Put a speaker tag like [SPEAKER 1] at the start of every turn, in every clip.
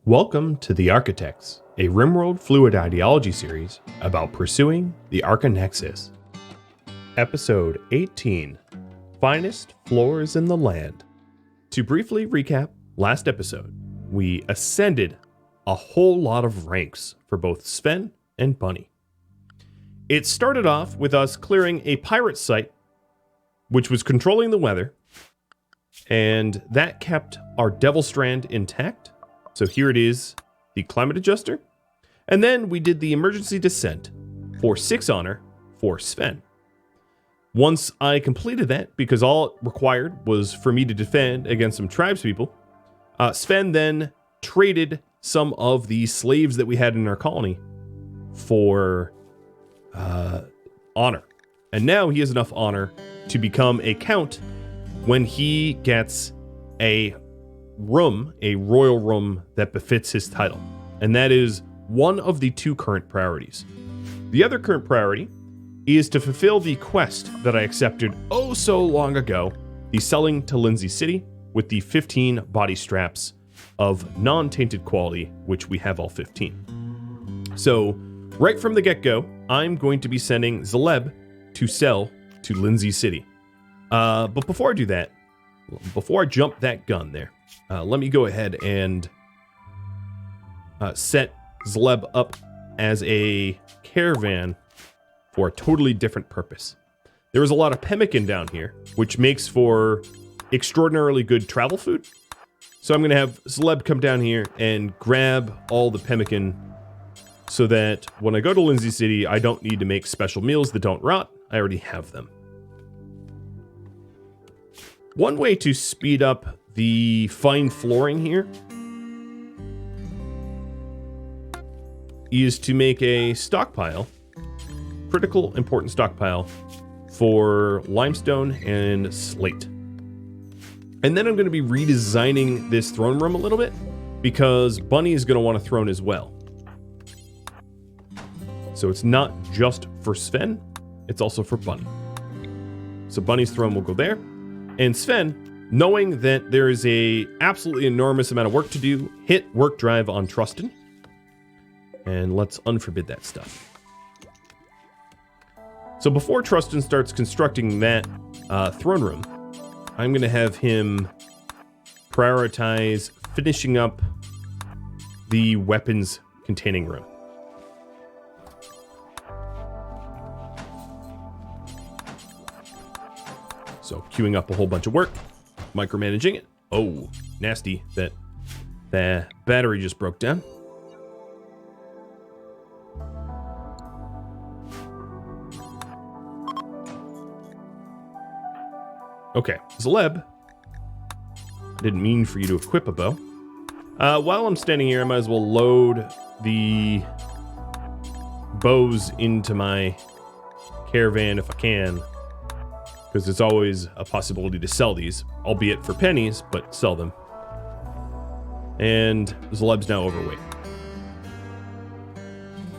[SPEAKER 1] Welcome to the Archotechs, a RimWorld fluid ideology series about pursuing the Archonexus. Episode 18, Finest Floors in the Land. To briefly recap last episode, we ascended a whole lot of ranks for both Sven and Bunny. It started off with us clearing a pirate site, which was controlling the weather, and that kept our Devil Strand intact. So here it is, the climate adjuster. And then we did the emergency descent for 6 honor for Sven. Once I completed that, because all it required was for me to defend against some tribespeople, Sven then traded some of the slaves that we had in our colony for honor. And now he has enough honor to become a count when he gets a royal room that befits his title. And that is one of the 2 current priorities. The other current priority is to fulfill the quest that I accepted oh so long ago, the selling to Lindsey City with the 15 body straps of non-tainted quality, which we have all 15. So right from the get-go, I'm going to be sending Zaleb to sell to Lindsey City. But before I do that, before I jump that gun there, let me go ahead and set Zaleb up as a caravan for a totally different purpose. There is a lot of pemmican down here, which makes for extraordinarily good travel food. So I'm going to have Zaleb come down here and grab all the pemmican so that when I go to Lindsey City, I don't need to make special meals that don't rot. I already have them. One way to speed up the fine flooring here is to make a stockpile, critical important stockpile, for limestone and slate. And then I'm going to be redesigning this throne room a little bit because Bunny is going to want a throne as well. So it's not just for Sven, it's also for Bunny. So Bunny's throne will go there. And Sven, knowing that there is a absolutely enormous amount of work to do, hit work drive on Trustin. And let's unforbid that stuff. So before Trustin starts constructing that throne room, I'm going to have him prioritize finishing up the weapons containing room. So queuing up a whole bunch of work, micromanaging it. Oh, nasty that the battery just broke down. Okay, Zaleb, I didn't mean for you to equip a bow. While I'm standing here, I might as well load the bows into my caravan if I can, because it's always a possibility to sell these, albeit for pennies, but sell them. And Zaleb's now overweight.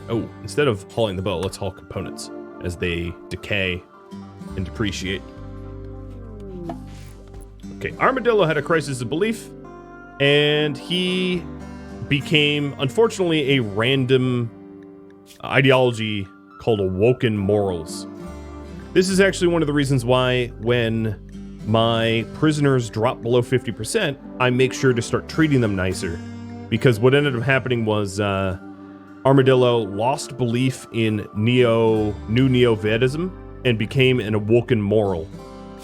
[SPEAKER 1] Oh, instead of hauling the bow, let's haul components as they decay and depreciate. Okay, Armadillo had a crisis of belief, and he became, unfortunately, a random ideology called Awoken Morals. This is actually one of the reasons why when my prisoners drop below 50%, I make sure to start treating them nicer. Because what ended up happening was Armadillo lost belief in new Neo-Vedism and became an Awoken Moral,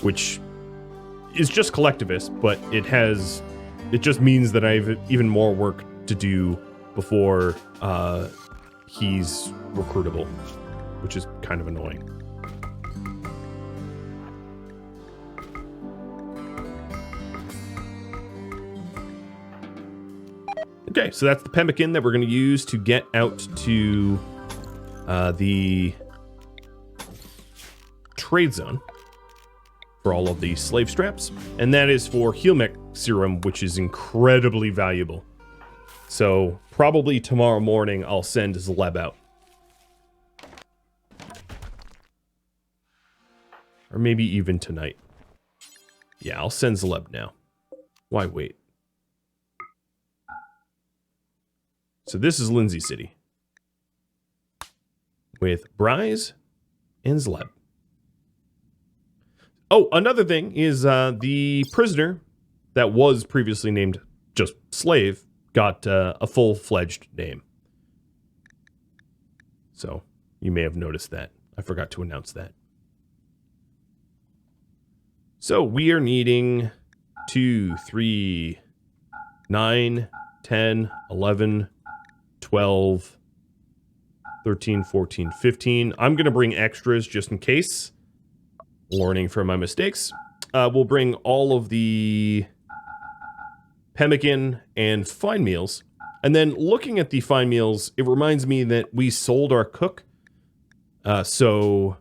[SPEAKER 1] which is just collectivist, but it just means that I have even more work to do before he's recruitable, which is kind of annoying. Okay, so that's the pemmican that we're going to use to get out to the trade zone for all of the slave straps. And that is for heel mech serum, which is incredibly valuable. So probably tomorrow morning I'll send Zaleb out. Or maybe even tonight. Yeah, I'll send Zaleb now. Why wait? So this is Lindsey City. With Bryce and Zleb. Oh, another thing is the prisoner that was previously named just Slave got a full-fledged name. So you may have noticed that. I forgot to announce that. So we are needing 2, 3, 9, 10, 11, 12, 13, 14, 15. I'm going to bring extras just in case. Learning from my mistakes. We'll bring all of the pemmican and fine meals. And then looking at the fine meals, it reminds me that we sold our cook. So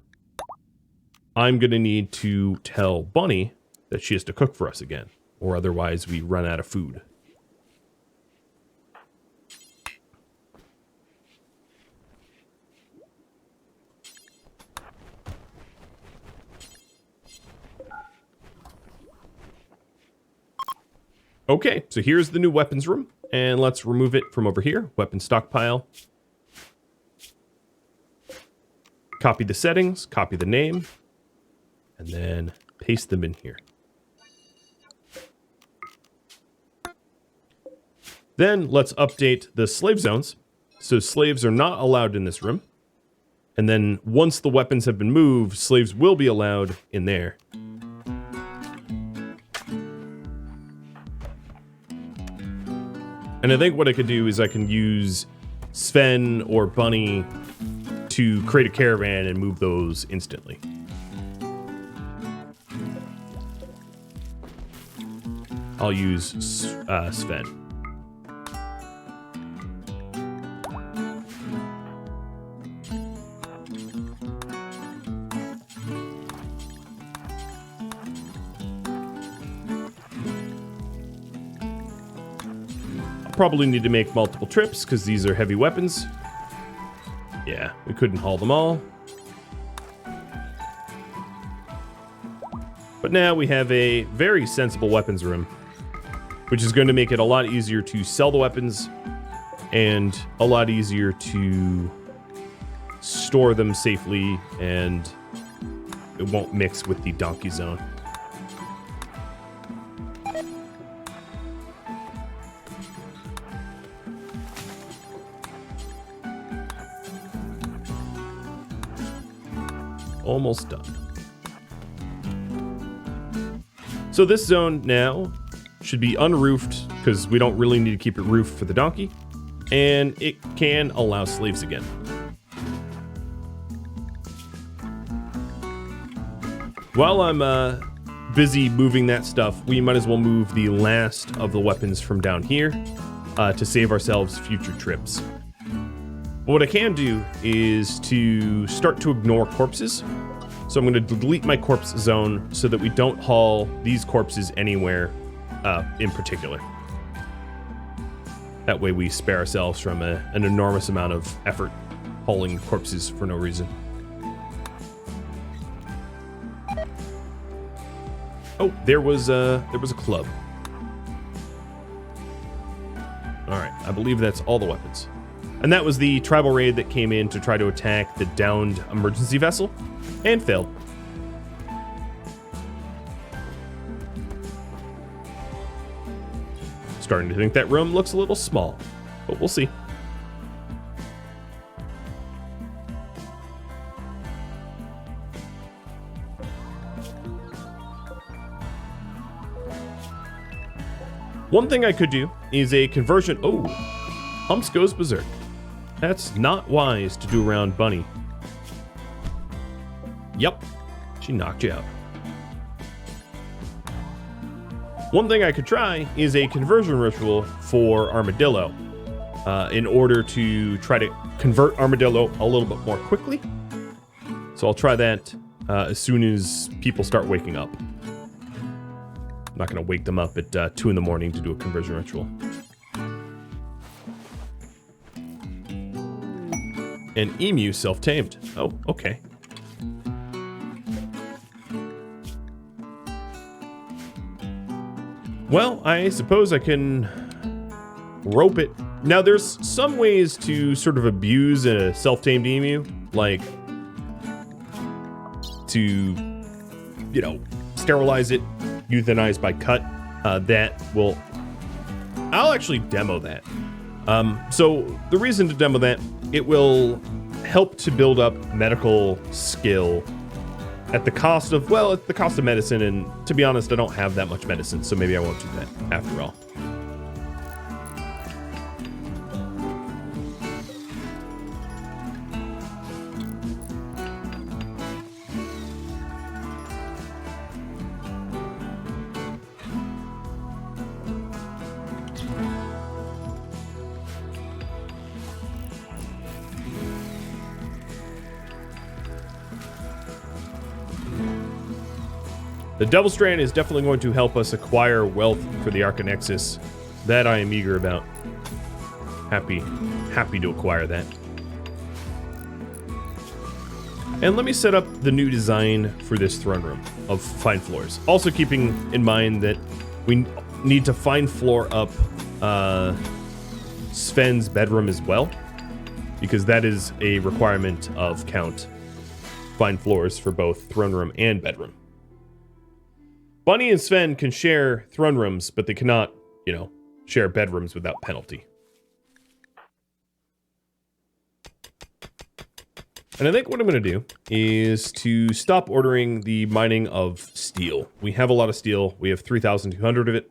[SPEAKER 1] I'm going to need to tell Bunny that she has to cook for us again. Or otherwise we run out of food. Okay, so here's the new weapons room, and let's remove it from over here. Weapon stockpile. Copy the settings, copy the name, and then paste them in here. Then let's update the slave zones. So slaves are not allowed in this room. And then once the weapons have been moved, slaves will be allowed in there. And I think what I could do is I can use Sven or Bunny to create a caravan and move those instantly. I'll use Sven. Probably need to make multiple trips because these are heavy weapons. Yeah, we couldn't haul them all. But now we have a very sensible weapons room, which is going to make it a lot easier to sell the weapons and a lot easier to store them safely, and it won't mix with the donkey zone. Almost done. So this zone now should be unroofed because we don't really need to keep it roofed for the donkey, and it can allow slaves again. While I'm busy moving that stuff, we might as well move the last of the weapons from down here to save ourselves future trips. What I can do is to start to ignore corpses. So I'm going to delete my corpse zone so that we don't haul these corpses anywhere in particular. That way we spare ourselves from an enormous amount of effort hauling corpses for no reason. Oh, there was a club. All right, I believe that's all the weapons. And that was the tribal raid that came in to try to attack the downed emergency vessel, and failed. Starting to think that room looks a little small, but we'll see. One thing I could do is a conversion. Oh, Humps goes berserk. That's not wise to do around Bunny. Yep, she knocked you out. One thing I could try is a conversion ritual for Armadillo in order to try to convert Armadillo a little bit more quickly. So I'll try that as soon as people start waking up. I'm not going to wake them up at 2 in the morning to do a conversion ritual. An emu self-tamed. Oh, okay. Well, I suppose I can rope it Now, there's some ways to sort of abuse a self-tamed emu, like to, you know, sterilize it, euthanize by cut. I'll actually demo that. So the reason to demo that, it will help to build up medical skill at the cost of, well, at the cost of medicine. And to be honest, I don't have that much medicine, so maybe I won't do that after all. The Devil Strand is definitely going to help us acquire wealth for the Archonexus. That I am eager about. Happy to acquire that. And let me set up the new design for this throne room of fine floors. Also keeping in mind that we need to fine floor up Sven's bedroom as well, because that is a requirement of Count fine floors for both throne room and bedroom. Bunny and Sven can share throne rooms, but they cannot, you know, share bedrooms without penalty. And I think what I'm going to do is to stop ordering the mining of steel. We have a lot of steel. We have 3,200 of it,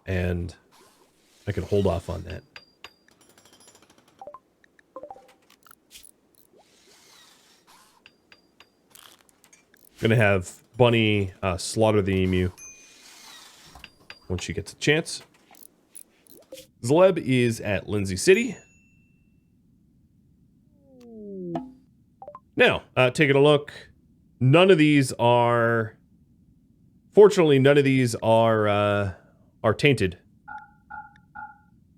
[SPEAKER 1] and I can hold off on that. I'm going to have Bunny slaughter the emu once she gets a chance. Zleb is at Lindsey City. Now, taking a look, none of these are, fortunately, none of these are tainted.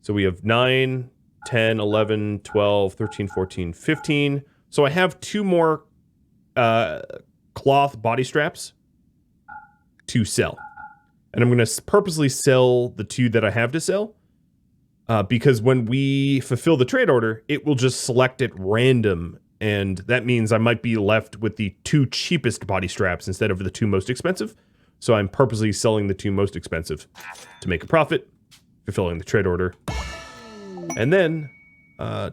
[SPEAKER 1] So we have 9, 10, 11, 12, 13, 14, 15. So I have 2 more cloth body straps to sell. And I'm going to purposely sell the 2 that I have to sell. Because when we fulfill the trade order, it will just select at random. And that means I might be left with the 2 cheapest body straps instead of the 2 most expensive. So I'm purposely selling the 2 most expensive to make a profit, fulfilling the trade order. And then,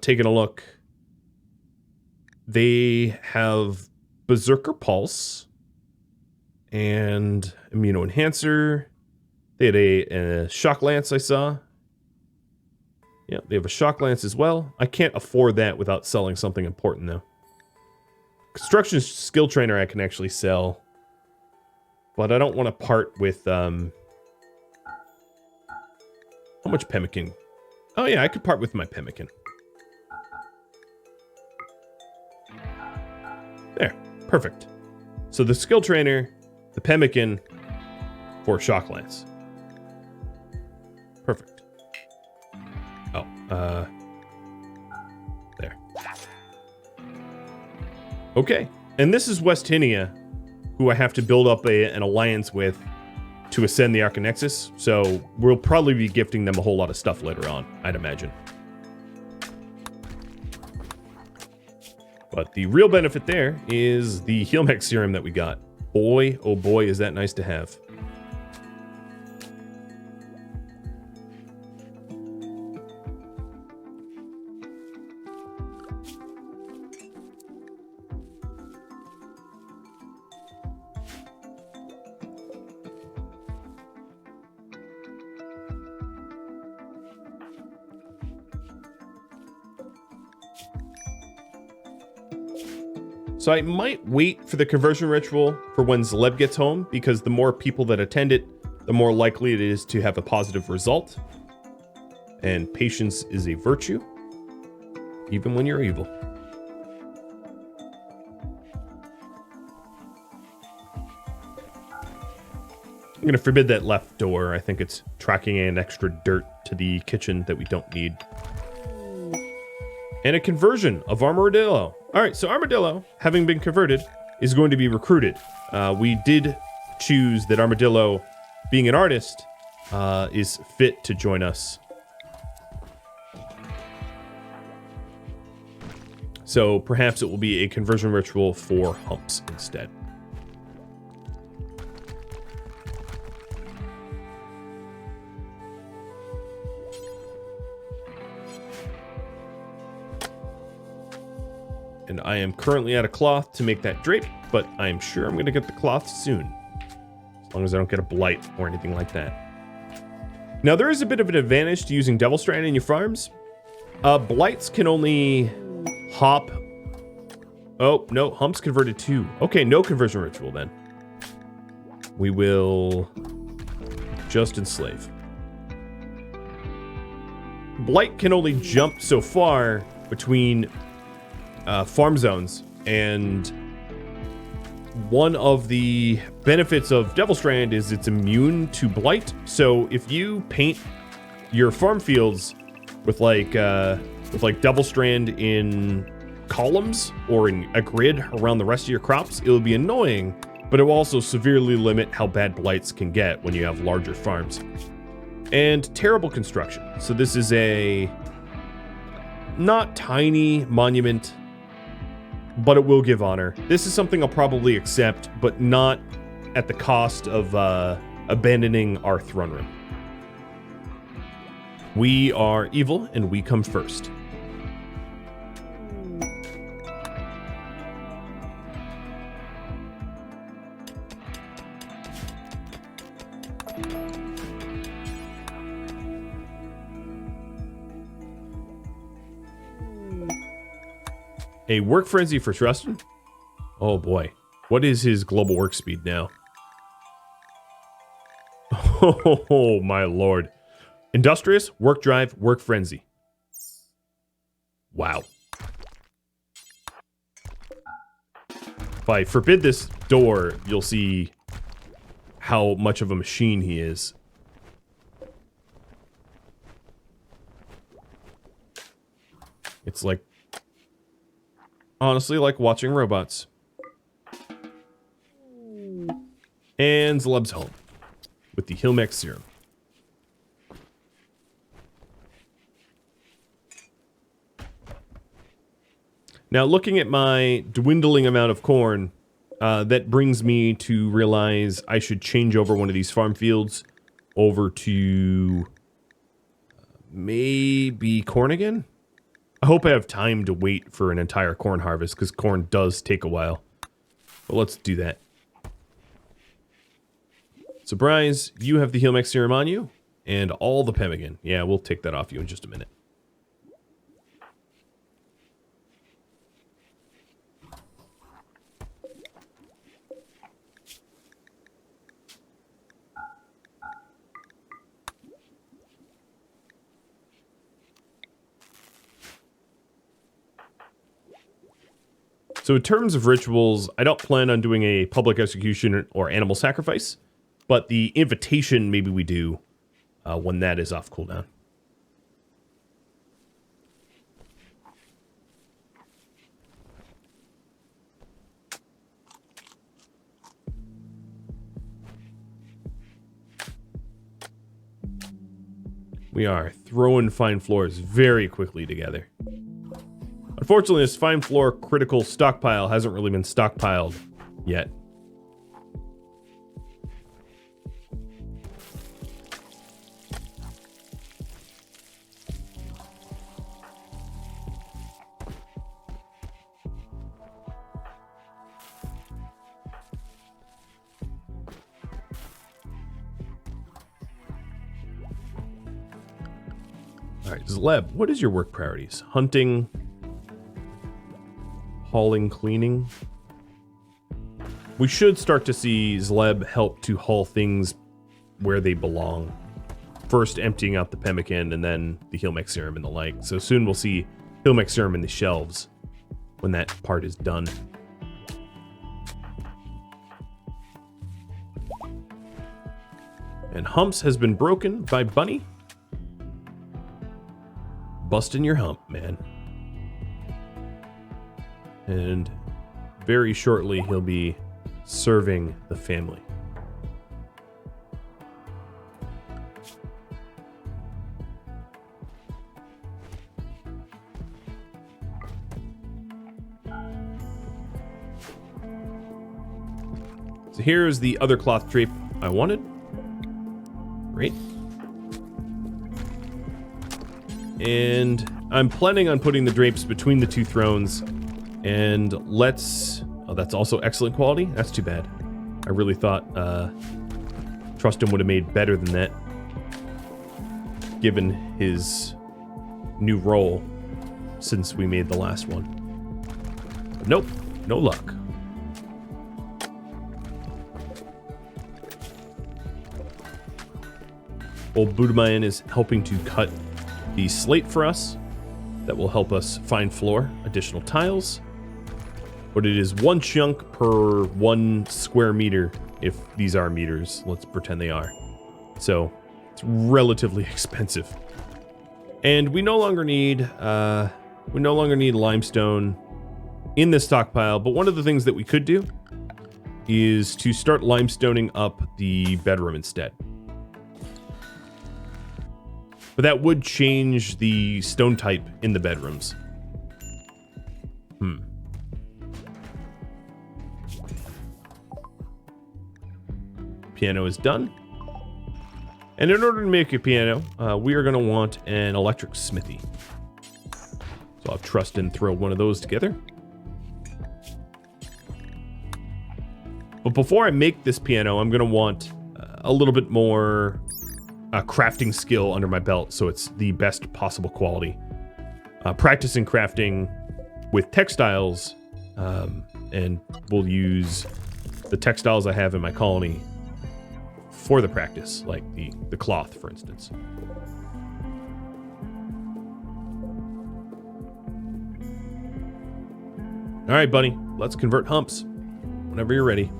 [SPEAKER 1] taking a look, they have Berserker Pulse and Immuno Enhancer. They had a Shock Lance I saw. Yeah, they have a Shock Lance as well. I can't afford that without selling something important, though. Construction Skill Trainer I can actually sell. But I don't want to part with, how much pemmican? Oh yeah, I could part with my pemmican. There, perfect. So the Skill Trainer, the pemmican, for Shock Lance. Perfect. Oh, there. Okay, and this is West Henia, who I have to build up an alliance with to ascend the Archonexus, so we'll probably be gifting them a whole lot of stuff later on, I'd imagine. But the real benefit there is the Healmech Serum that we got. Boy, oh boy, is that nice to have. So I might wait for the conversion ritual for when Zleb gets home, because the more people that attend it, the more likely it is to have a positive result. And patience is a virtue, even when you're evil. I'm going to forbid that left door. I think it's tracking in extra dirt to the kitchen that we don't need. And a conversion of Armadillo. All right, so Armadillo, having been converted, is going to be recruited. We did choose that Armadillo, being an artist, is fit to join us. So perhaps it will be a conversion ritual for humps instead. And I am currently out of cloth to make that drape, but I'm sure I'm going to get the cloth soon. As long as I don't get a blight or anything like that. Now, there is a bit of an advantage to using Devil Strand in your farms. Blights can only hop. Oh, no, humps converted too. Okay, no conversion ritual then. We will just enslave. Blight can only jump so far between farm zones, and one of the benefits of Devil Strand is it's immune to blight. So if you paint your farm fields with like Devil Strand in columns or in a grid around the rest of your crops, it'll be annoying, but it will also severely limit how bad blights can get when you have larger farms. And terrible construction. So this is a not tiny monument, but it will give honor. This is something I'll probably accept, but not at the cost of abandoning our throne room. We are evil, and we come first. A work frenzy for Trustin? Oh boy. What is his global work speed now? Oh my lord. Industrious, work drive, work frenzy. Wow. If I forbid this door, you'll see how much of a machine he is. It's like, honestly, like watching robots. And Zleb's home with the Hilmex serum. Now, looking at my dwindling amount of corn, that brings me to realize I should change over one of these farm fields over to maybe corn again? I hope I have time to wait for an entire corn harvest, because corn does take a while. But let's do that. Surprise, you have the Hilmex serum on you, and all the pemmican. Yeah, we'll take that off you in just a minute. So in terms of rituals, I don't plan on doing a public execution or animal sacrifice, but the invitation maybe we do when that is off cooldown. We are throwing fine floors very quickly together. Unfortunately, this fine floor critical stockpile hasn't really been stockpiled yet. All right, Zleb, what is your work priorities? Hunting, hauling, cleaning. We should start to see Zleb help to haul things where they belong. First emptying out the pemmican and then the Hilmex serum and the like. So soon we'll see Hilmex serum in the shelves when that part is done. And humps has been broken by Bunny. Busting your hump, man. And very shortly, he'll be serving the family. here's the other cloth drape I wanted. Great. And I'm planning on putting the drapes between the two thrones. And let's... Oh, that's also excellent quality? That's too bad. I really thought Trustin would have made better than that, given his new role since we made the last one. But nope, no luck. Old Budamayan is helping to cut the slate for us. That will help us find floor, additional tiles. But it is 1 chunk per 1 square meter, if these are meters. Let's pretend they are. So it's relatively expensive. And we no longer need limestone in this stockpile. But one of the things that we could do is to start limestoning up the bedroom instead. But that would change the stone type in the bedrooms. Piano is done. And in order to make a piano, we are going to want an electric smithy. So I'll trust and throw one of those together. But before I make this piano, I'm going to want a little bit more crafting skill under my belt, so it's the best possible quality. Practicing crafting with textiles, and we'll use the textiles I have in my colony for the practice, like the cloth, for instance. All right, buddy, let's convert humps whenever you're ready.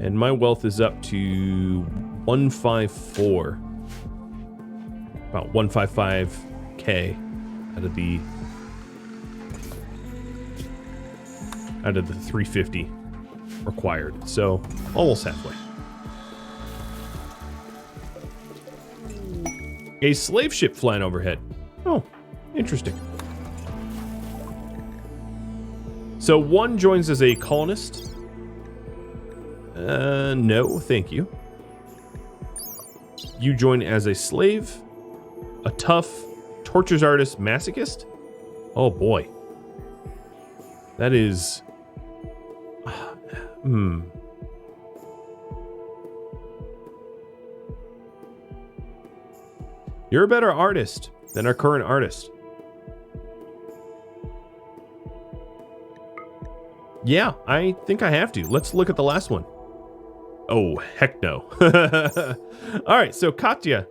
[SPEAKER 1] And my wealth is up to 154. About 155k out of the 350 required. So almost halfway. A slave ship flying overhead. Oh, interesting. So one joins as a colonist. No, thank you. You join as a slave, a tough, tortures artist, masochist? Oh boy. That is... You're a better artist than our current artist. Yeah, I think I have to. Let's look at the last one. Oh, heck no. All right, so Katya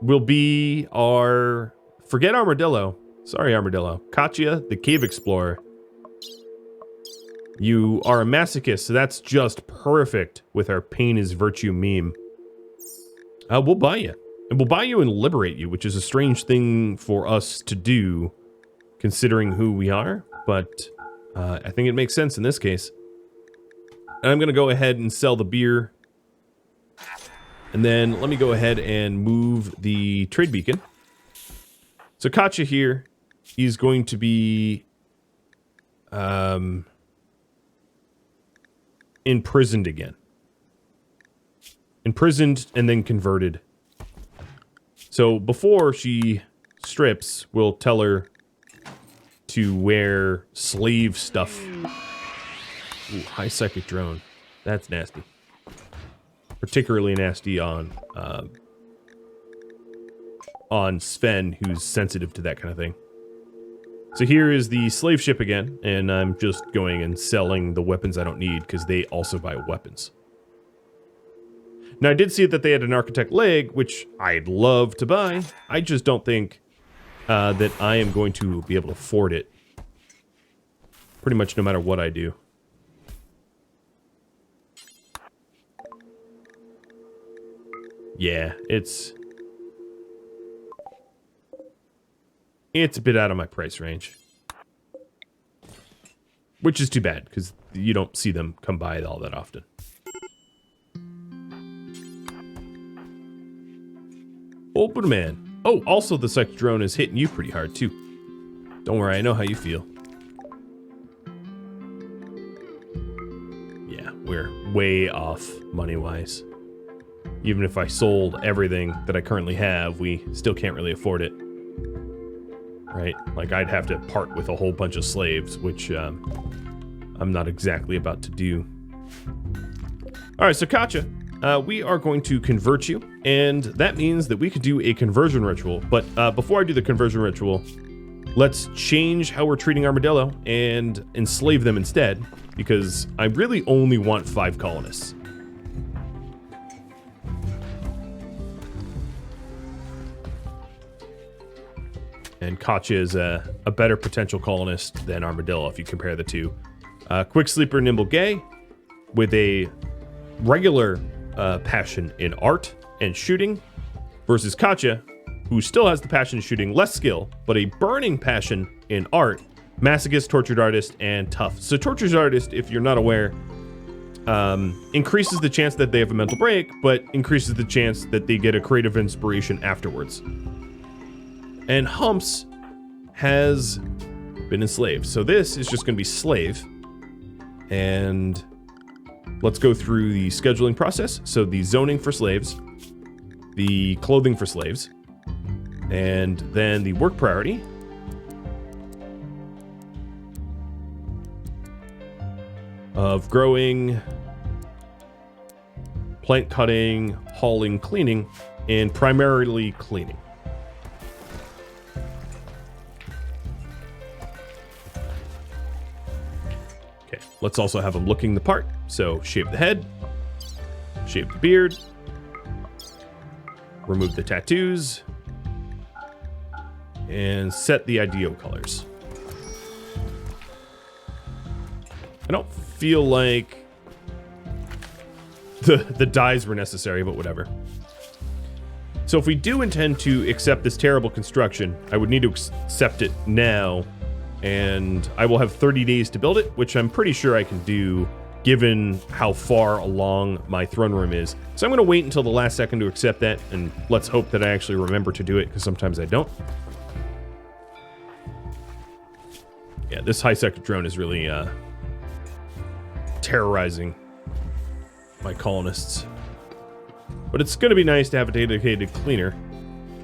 [SPEAKER 1] will be our... Forget Armadillo. Sorry, Armadillo. Katya, the cave explorer. You are a masochist, so that's just perfect with our pain is virtue meme. We'll buy you. And we'll buy you and liberate you, which is a strange thing for us to do, considering who we are. But I think it makes sense in this case. And I'm going to go ahead and sell the beer. And then let me go ahead and move the trade beacon. So Katya here is going to be imprisoned again. Imprisoned and then converted. So before she strips, we'll tell her to wear slave stuff. Ooh, high psychic drone. That's nasty. Particularly nasty on Sven, who's sensitive to that kind of thing. So here is the slave ship again, and I'm just going and selling the weapons I don't need because they also buy weapons. Now I did see that they had an architect leg, which I'd love to buy. I just don't think that I am going to be able to afford it. Pretty much no matter what I do. Yeah, it's a bit out of my price range. Which is too bad, because you don't see them come by all that often. Oh, but man. Oh, also the psychic drone is hitting you pretty hard, too. Don't worry, I know how you feel. we're way off money-wise. Even if I sold everything that I currently have, we still can't really afford it. Right? Like, I'd have to part with a whole bunch of slaves, which I'm not exactly about to do. Alright, so Katja, we are going to convert you, and that means that we could do a conversion ritual. But before I do the conversion ritual, let's change how we're treating Armadillo and enslave them instead, because I really only want 5 colonists. And Katja is a better potential colonist than Armadillo if you compare the two. Quick Sleeper, Nimble Gay, with a regular passion in art and shooting, versus Katja, who still has the passion in shooting, less skill, but a burning passion in art, masochist, tortured artist, and tough. So tortured artist, if you're not aware, increases the chance that they have a mental break, but increases the chance that they get a creative inspiration afterwards. And Humps has been enslaved. So this is just going to be slave. And let's go through the scheduling process. So the zoning for slaves, the clothing for slaves, and then the work priority. Of growing, plant cutting, hauling, cleaning, and primarily cleaning. Okay, let's also have them looking the part. So shave the head, shave the beard, remove the tattoos, and set the ideal colors. I don't feel like the dyes were necessary, but whatever. So if we do intend to accept this terrible construction, I would need to accept it now, and I will have 30 days to build it, which I'm pretty sure I can do given how far along my throne room is. So I'm going to wait until the last second to accept that, and let's hope that I actually remember to do it, because sometimes I don't. Yeah, this high-sector drone is really terrorizing my colonists. But it's going to be nice to have a dedicated cleaner.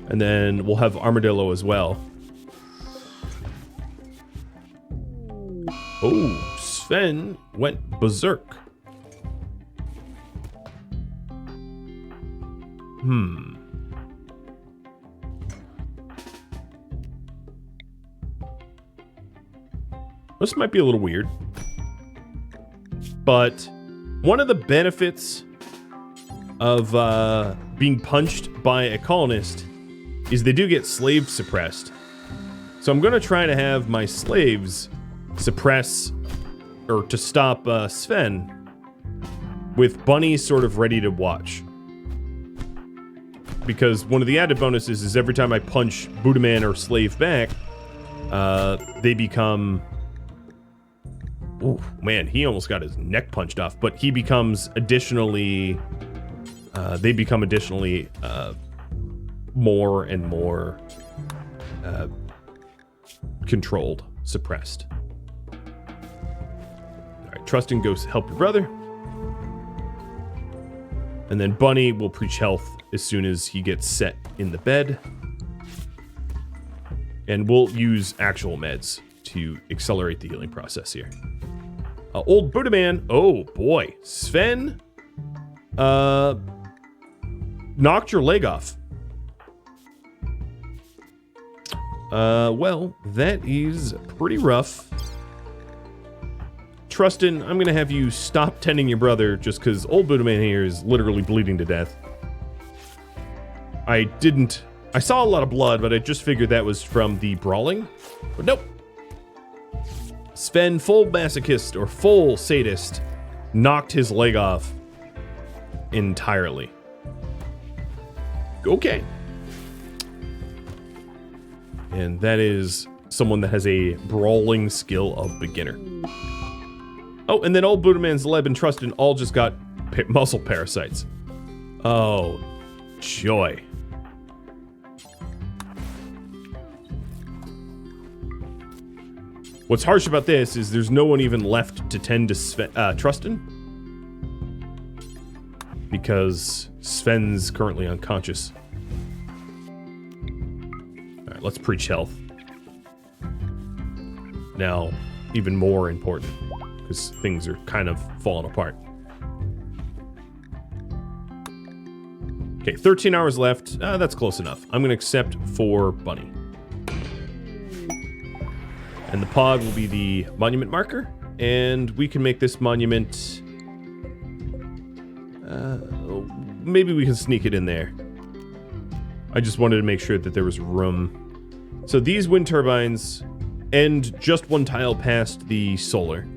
[SPEAKER 1] And then we'll have Armadillo as well. Oh, Sven went berserk. This might be a little weird. But one of the benefits of being punched by a colonist is they do get slave suppressed. So I'm going to try to have my slaves suppress, or to stop Sven, with Bunny sort of ready to watch. Because one of the added bonuses is every time I punch Buddhaman or slave back, they become... Oh, man, he almost got his neck punched off, but he becomes additionally... they become additionally more and more controlled, suppressed. Alright, Trustin goes help your brother. And then Bunny will preach health as soon as he gets set in the bed. And we'll use actual meds to accelerate the healing process here. Old Buddha Man. Oh boy, Sven knocked your leg off. Well, that is pretty rough. Trustin, I'm gonna have you stop tending your brother just because old Buddha Man here is literally bleeding to death. I saw a lot of blood, but I just figured that was from the brawling. But nope. Sven, full masochist or full sadist, knocked his leg off entirely. Okay. And that is someone that has a brawling skill of beginner. Oh, and then old Buddha Man's Leb and Trustin all just got muscle parasites. Oh, joy. What's harsh about this is there's no one even left to tend to Trustin. because Sven's currently unconscious. Alright, let's preach health. Now, even more important, because things are kind of falling apart. Okay, 13 hours left. That's close enough. I'm going to accept for Bunny. And the pod will be the monument marker. And we can make this monument... maybe we can sneak it in there. I just wanted to make sure that there was room. So these wind turbines end just one tile past the solar.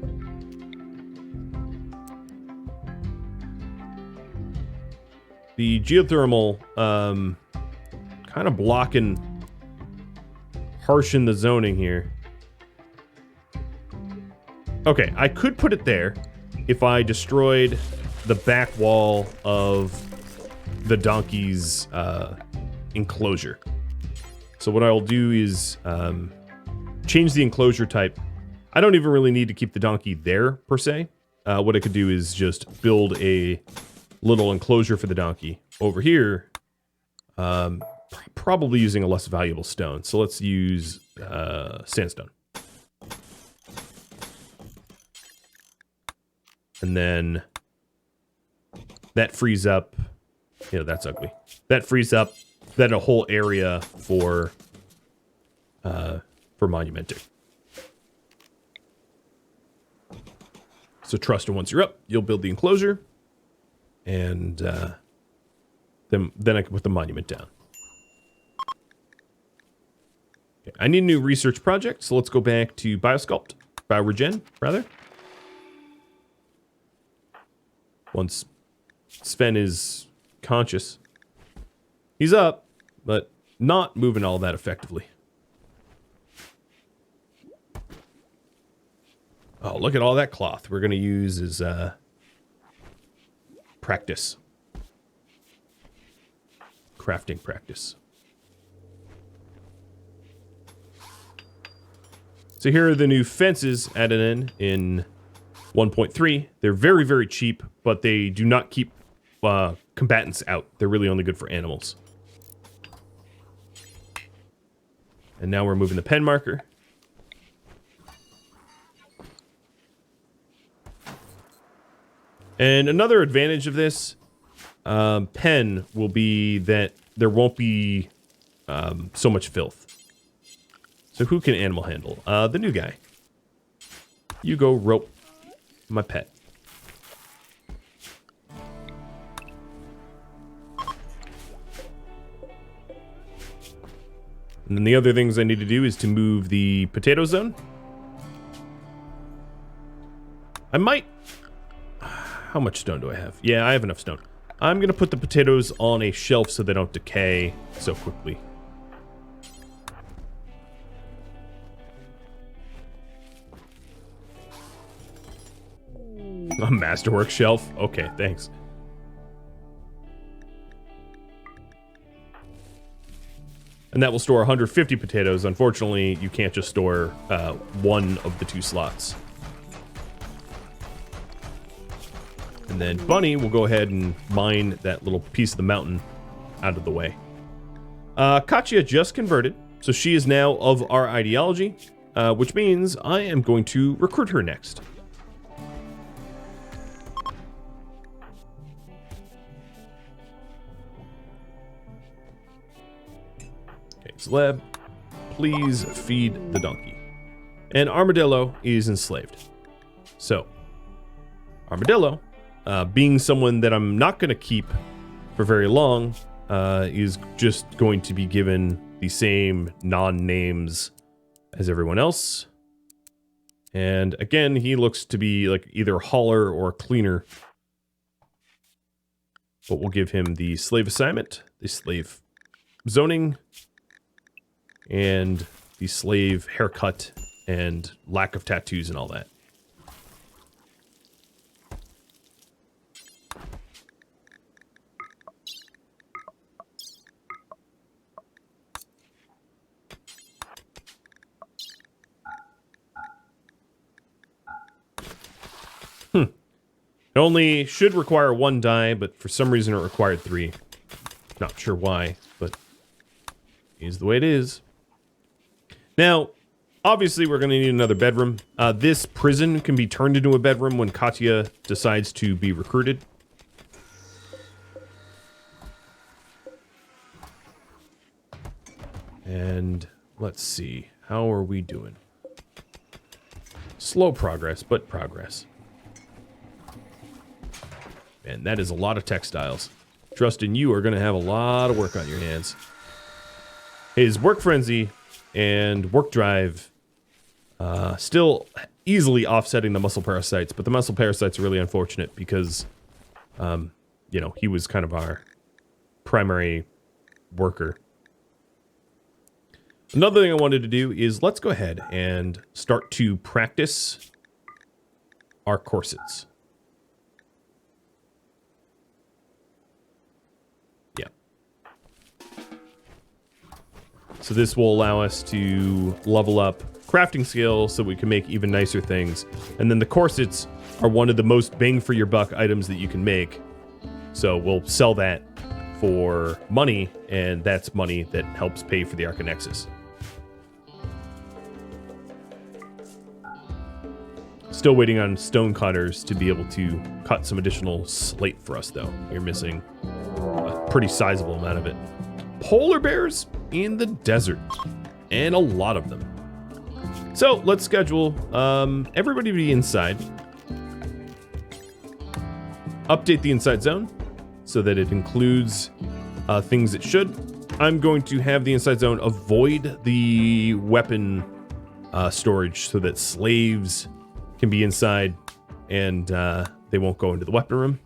[SPEAKER 1] The geothermal, kind of blocking, harsh in the zoning here. Okay, I could put it there if I destroyed the back wall of the donkey's enclosure. So what I'll do is change the enclosure type. I don't even really need to keep the donkey there, per se. What I could do is just build a little enclosure for the donkey over here, probably using a less valuable stone. So let's use sandstone. And then that frees up, that's ugly. That frees up then a whole area for monumenting. So trust her, once you're up, you'll build the enclosure. And then I can put the monument down. Okay, I need a new research project, so let's go back to Bioregen, rather. Once Sven is conscious. He's up, but not moving all that effectively. Oh, look at all that cloth. We're going to use as practice. Crafting practice. So here are the new fences added in 1.3. They're very, very cheap, but they do not keep combatants out. They're really only good for animals. And now we're moving the pen marker. And another advantage of this pen will be that there won't be so much filth. So who can animal handle? The new guy. You go rope my pet. And then the other things I need to do is to move the potato zone. I might... How much stone do I have? Yeah, I have enough stone. I'm going to put the potatoes on a shelf so they don't decay so quickly. A masterwork shelf? Okay, thanks. And that will store 150 potatoes. Unfortunately, you can't just store one of the two slots. And then Bunny will go ahead and mine that little piece of the mountain out of the way. Katya just converted, so she is now of our ideology, which means I am going to recruit her next. Okay, Zleb, please feed the donkey. And Armadillo is enslaved. So, Armadillo, being someone that I'm not going to keep for very long, is just going to be given the same non-names as everyone else. And again, he looks to be like either a hauler or a cleaner. But we'll give him the slave assignment, the slave zoning, and the slave haircut and lack of tattoos and all that. It only should require 1 die, but for some reason it required 3. Not sure why, but is the way it is. Now, obviously we're going to need another bedroom. This prison can be turned into a bedroom when Katya decides to be recruited. And let's see, how are we doing? Slow progress, but progress. Man, that is a lot of textiles. Trust in you are going to have a lot of work on your hands. His work frenzy and work drive still easily offsetting the muscle parasites, but the muscle parasites are really unfortunate because, you know, he was kind of our primary worker. Another thing I wanted to do is let's go ahead and start to practice our corsets. Yeah. So this will allow us to level up crafting skill so we can make even nicer things. And then the corsets are one of the most bang for your buck items that you can make. So we'll sell that for money, and that's money that helps pay for the Archonexus. Still waiting on stone cutters to be able to cut some additional slate for us, though. We're missing a pretty sizable amount of it. Polar bears in the desert, and a lot of them. So let's schedule everybody to be inside. Update the inside zone so that it includes things it should. I'm going to have the inside zone avoid the weapon storage so that slaves can be inside and they won't go into the weapon room.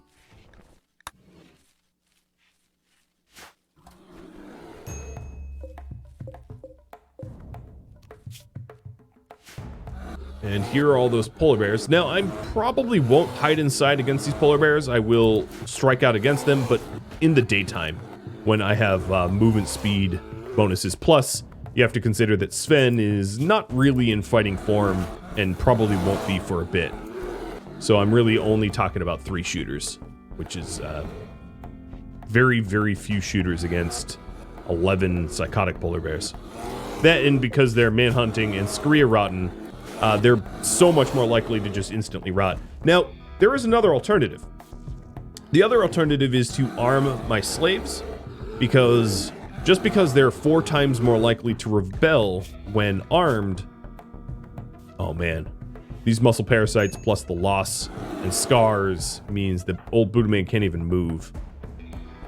[SPEAKER 1] And here are all those polar bears. Now, I probably won't hide inside against these polar bears. I will strike out against them, but in the daytime, when I have movement speed bonuses. Plus, you have to consider that Sven is not really in fighting form and probably won't be for a bit. So I'm really only talking about 3 shooters, which is very, very few shooters against 11 psychotic polar bears. That, and because they're manhunting and scurry rotten, they're so much more likely to just instantly rot. Now, there is another alternative. The other alternative is to arm my slaves, because just because they're 4 times more likely to rebel when armed. Oh man, these muscle parasites plus the loss and scars means that old Buddha Man can't even move.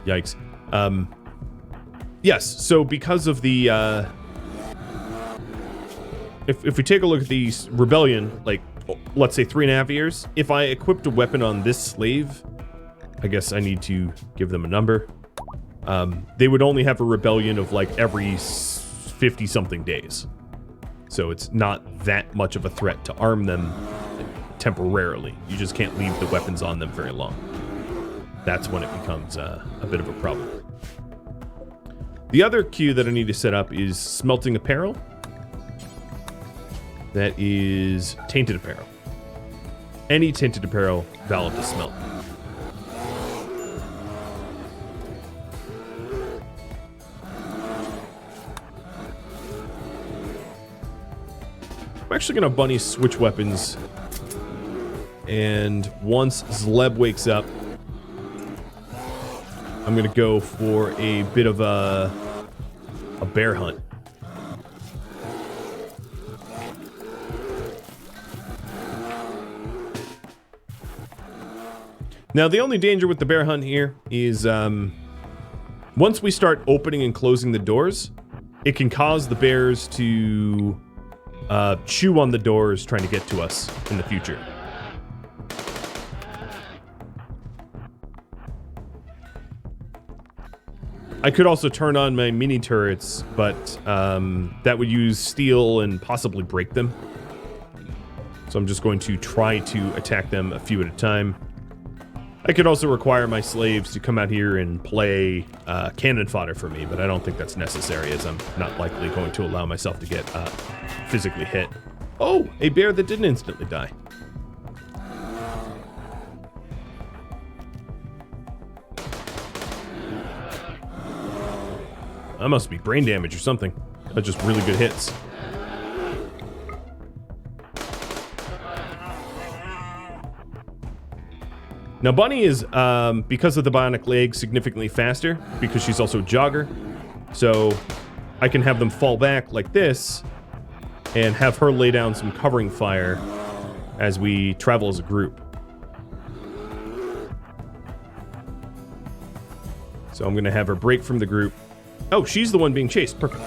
[SPEAKER 1] Yikes. Yes, so because of the if we take a look at the rebellion, like, let's say 3.5 years, if I equipped a weapon on this slave, I guess I need to give them a number. They would only have a rebellion of like every 50-something days. So it's not that much of a threat to arm them temporarily. You just can't leave the weapons on them very long. That's when it becomes a bit of a problem. The other queue that I need to set up is smelting apparel. That is tainted apparel. Any tainted apparel valid to smelt. I'm actually going to bunny switch weapons. And once Zleb wakes up, I'm going to go for a bit of a bear hunt. Now, the only danger with the bear hunt here is once we start opening and closing the doors, it can cause the bears to chew on the doors trying to get to us in the future. I could also turn on my mini turrets, but that would use steel and possibly break them. So I'm just going to try to attack them a few at a time. I could also require my slaves to come out here and play cannon fodder for me, but I don't think that's necessary, as I'm not likely going to allow myself to get physically hit. Oh, a bear that didn't instantly die. That must be brain damage or something. That's just really good hits. Now Bunny is, because of the bionic leg, significantly faster, because she's also a jogger. So I can have them fall back like this and have her lay down some covering fire as we travel as a group. So I'm gonna have her break from the group. Oh, she's the one being chased. Perfect.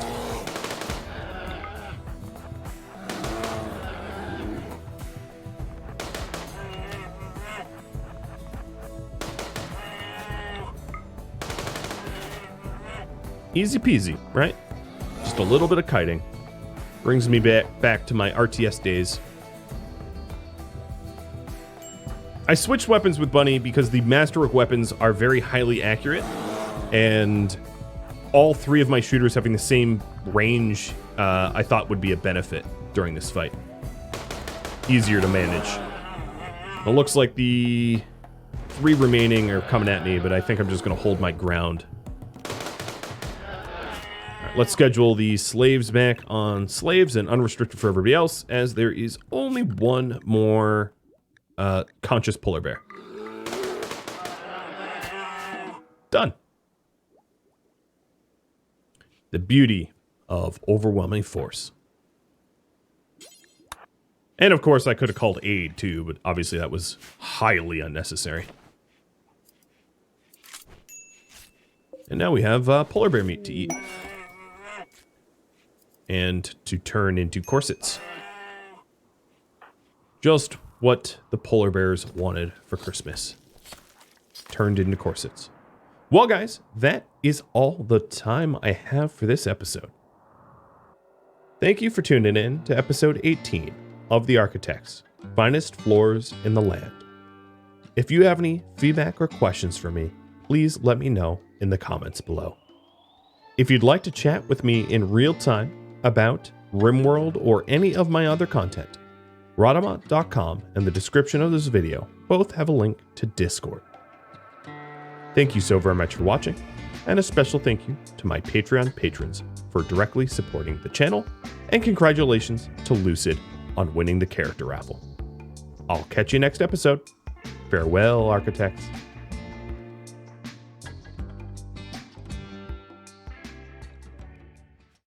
[SPEAKER 1] Easy peasy, right? Just a little bit of kiting. Brings me back to my RTS days. I switched weapons with Bunny because the Masterwork weapons are very highly accurate, and all three of my shooters having the same range, I thought would be a benefit during this fight. Easier to manage. It looks like the 3 remaining are coming at me, but I think I'm just going to hold my ground. Let's schedule the slaves back on slaves and unrestricted for everybody else, as there is only one more conscious polar bear. Done. The beauty of overwhelming force. And of course, I could have called aid too, but obviously that was highly unnecessary. And now we have polar bear meat to eat. And to turn into corsets. Just what the polar bears wanted for Christmas. Turned into corsets. Well, guys, that is all the time I have for this episode. Thank you for tuning in to episode 18 of the Archotechs, Finest Floors in the Land. If you have any feedback or questions for me, please let me know in the comments below. If you'd like to chat with me in real time about RimWorld or any of my other content, Rhadamant.com and the description of this video both have a link to Discord. Thank you so very much for watching, and a special thank you to my Patreon patrons for directly supporting the channel, and congratulations to Lucid on winning the character raffle. I'll catch you next episode. Farewell, Architects.